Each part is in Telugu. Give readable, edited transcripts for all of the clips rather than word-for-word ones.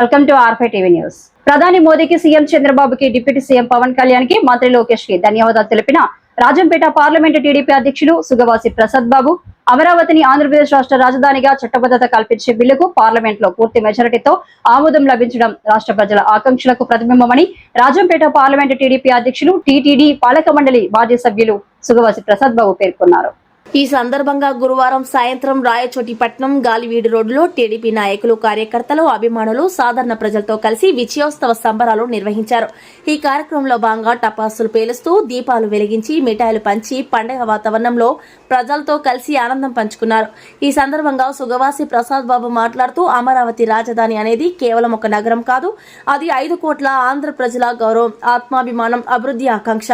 Welcome to R5 TV news. ప్రధాని మోదీకి సీఎం చంద్రబాబుకి డిప్యూటీ సీఎం పవన్ కళ్యాణ్ కి మంత్రి లోకేష్ కి ధన్యవాదాలు తెలిపిన రాజంపేట పార్లమెంటు టీడీపీ అధ్యక్షులు సుగవాసి ప్రసాద్ బాబు అమరావతిని ఆంధ్రప్రదేశ్ రాష్ట్ర రాజధానిగా చట్టబద్ధత కల్పించే బిల్లుకు పార్లమెంట్ లో పూర్తి మెజారిటీతో ఆమోదం లభించడం రాష్ట్ర ప్రజల ఆకాంక్షలకు ప్రతిబింబమని రాజంపేట పార్లమెంటు టీడీపీ అధ్యక్షులు టీటీడీ పాలక మండలి మాజీ సభ్యులు సుగవాసి ప్రసాద్ బాబు పేర్కొన్నారు. ఈ సందర్భంగా గురువారం సాయంత్రం రాయచోటిపట్నం గాలివీడు రోడ్డులో టీడీపీ నాయకులు, కార్యకర్తలు, అభిమానులు, సాధారణ ప్రజలతో కలిసి విజయోత్సవ సంబరాలు నిర్వహించారు. ఈ కార్యక్రమంలో భాగంగా టపాసులు పేలుస్తూ, దీపాలు వెలిగించి, మిఠాయిలు పంచి పండుగ వాతావరణంలో ప్రజలతో కలిసి ఆనందం పంచుకున్నారు. ఈ సందర్భంగా సుగవాసి ప్రసాద్ బాబు మాట్లాడుతూ, అమరావతి రాజధాని అనేది కేవలం ఒక నగరం కాదు, అది 5 కోట్ల ఆంధ్ర ప్రజల గౌరవం, ఆత్మాభిమానం, అభివృద్ధి ఆకాంక్ష.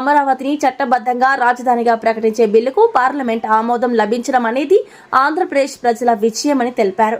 అమరావతిని చట్టబద్ధంగా రాజధానిగా ప్రకటించే బిల్లుకు పార్లమెంట్ ఆమోదం లభించడం అనేది ఆంధ్రప్రదేశ్ ప్రజల విజయమని తెలిపారు.